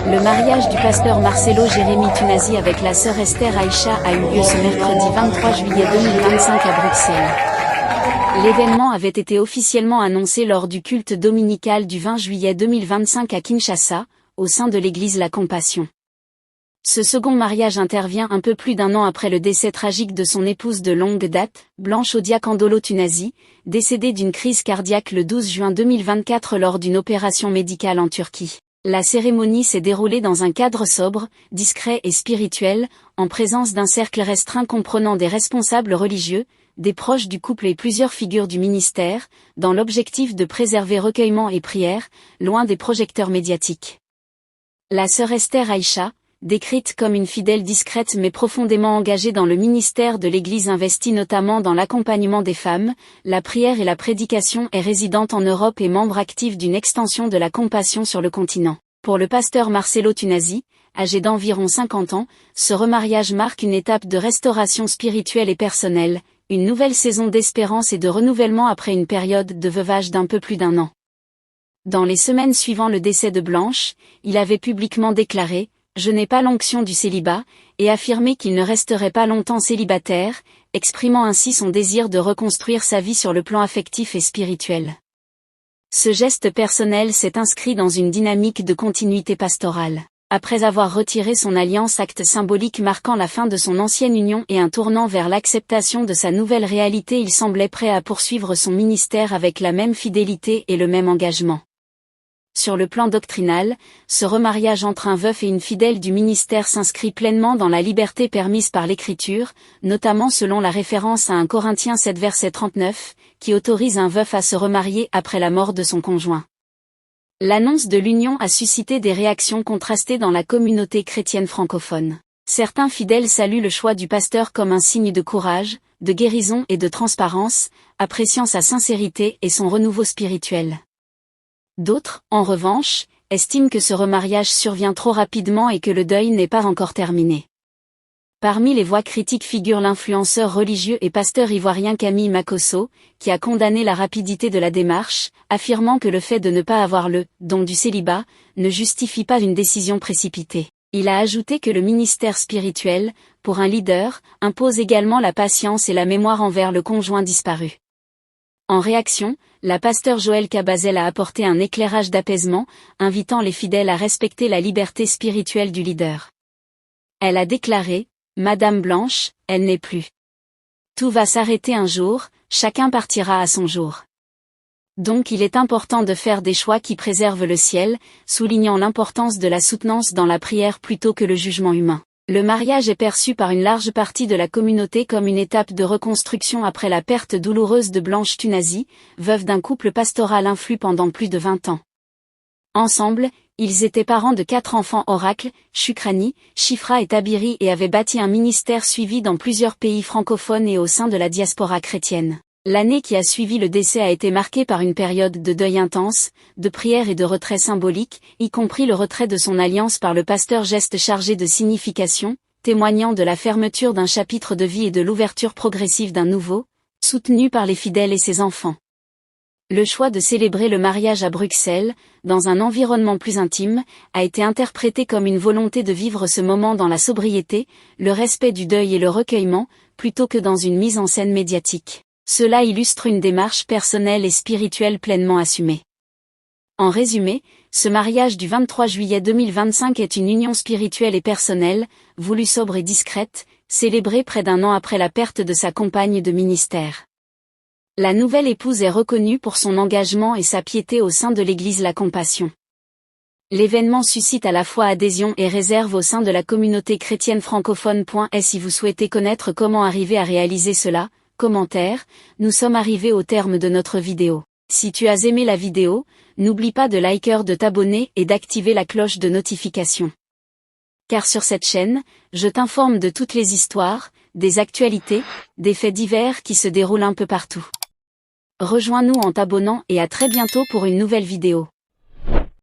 Le mariage du pasteur Marcelo Jérémy Tunazi avec la sœur Esther Aïcha a eu lieu ce mercredi 23 juillet 2025 à Bruxelles. L'événement avait été officiellement annoncé lors du culte dominical du 20 juillet 2025 à Kinshasa, au sein de l'église La Compassion. Ce second mariage intervient un peu plus d'un an après le décès tragique de son épouse de longue date, Blanche Odiakandolo Tunazi, décédée d'une crise cardiaque le 12 juin 2024 lors d'une opération médicale en Turquie. La cérémonie s'est déroulée dans un cadre sobre, discret et spirituel, en présence d'un cercle restreint comprenant des responsables religieux, des proches du couple et plusieurs figures du ministère, dans l'objectif de préserver recueillement et prière, loin des projecteurs médiatiques. La sœur Esther Aïcha, décrite comme une fidèle discrète mais profondément engagée dans le ministère de l'Église investie notamment dans l'accompagnement des femmes, la prière et la prédication, est résidente en Europe et membre actif d'une extension de la Compassion sur le continent. Pour le pasteur Marcelo Tunazi, âgé d'environ 50 ans, ce remariage marque une étape de restauration spirituelle et personnelle, une nouvelle saison d'espérance et de renouvellement après une période de veuvage d'un peu plus d'un an. Dans les semaines suivant le décès de Blanche, il avait publiquement déclaré « Je n'ai pas l'onction du célibat » et affirmé qu'il ne resterait pas longtemps célibataire, exprimant ainsi son désir de reconstruire sa vie sur le plan affectif et spirituel. Ce geste personnel s'est inscrit dans une dynamique de continuité pastorale. Après avoir retiré son alliance, acte symbolique marquant la fin de son ancienne union et un tournant vers l'acceptation de sa nouvelle réalité, il semblait prêt à poursuivre son ministère avec la même fidélité et le même engagement. Sur le plan doctrinal, ce remariage entre un veuf et une fidèle du ministère s'inscrit pleinement dans la liberté permise par l'Écriture, notamment selon la référence à 1 Corinthiens 7 verset 39, qui autorise un veuf à se remarier après la mort de son conjoint. L'annonce de l'union a suscité des réactions contrastées dans la communauté chrétienne francophone. Certains fidèles saluent le choix du pasteur comme un signe de courage, de guérison et de transparence, appréciant sa sincérité et son renouveau spirituel. D'autres, en revanche, estiment que ce remariage survient trop rapidement et que le deuil n'est pas encore terminé. Parmi les voix critiques figure l'influenceur religieux et pasteur ivoirien Camille Makosso, qui a condamné la rapidité de la démarche, affirmant que le fait de ne pas avoir le don du célibat ne justifie pas une décision précipitée. Il a ajouté que le ministère spirituel, pour un leader, impose également la patience et la mémoire envers le conjoint disparu. En réaction, la pasteure Joëlle Cabazel a apporté un éclairage d'apaisement, invitant les fidèles à respecter la liberté spirituelle du leader. Elle a déclaré « Madame Blanche, elle n'est plus. Tout va s'arrêter un jour, chacun partira à son jour. Donc il est important de faire des choix qui préservent le ciel, soulignant l'importance de la soutenance dans la prière plutôt que le jugement humain. » Le mariage est perçu par une large partie de la communauté comme une étape de reconstruction après la perte douloureuse de Blanche Tunazi, veuve d'un couple pastoral influent pendant plus de 20 ans. Ensemble, ils étaient parents de 4 enfants Oracle, Shukrani, Shifra et Tabiri et avaient bâti un ministère suivi dans plusieurs pays francophones et au sein de la diaspora chrétienne. L'année qui a suivi le décès a été marquée par une période de deuil intense, de prière et de retrait symbolique, y compris le retrait de son alliance par le pasteur, geste chargé de signification, témoignant de la fermeture d'un chapitre de vie et de l'ouverture progressive d'un nouveau, soutenu par les fidèles et ses enfants. Le choix de célébrer le mariage à Bruxelles, dans un environnement plus intime, a été interprété comme une volonté de vivre ce moment dans la sobriété, le respect du deuil et le recueillement, plutôt que dans une mise en scène médiatique. Cela illustre une démarche personnelle et spirituelle pleinement assumée. En résumé, ce mariage du 23 juillet 2025 est une union spirituelle et personnelle, voulue sobre et discrète, célébrée près d'un an après la perte de sa compagne de ministère. La nouvelle épouse est reconnue pour son engagement et sa piété au sein de l'église La Compassion. L'événement suscite à la fois adhésion et réserve au sein de la communauté chrétienne francophone. Et si vous souhaitez connaître comment arriver à réaliser cela, commentaire, nous sommes arrivés au terme de notre vidéo. Si tu as aimé la vidéo, n'oublie pas de liker, de t'abonner et d'activer la cloche de notification. Car sur cette chaîne, je t'informe de toutes les histoires, des actualités, des faits divers qui se déroulent un peu partout. Rejoins-nous en t'abonnant et à très bientôt pour une nouvelle vidéo.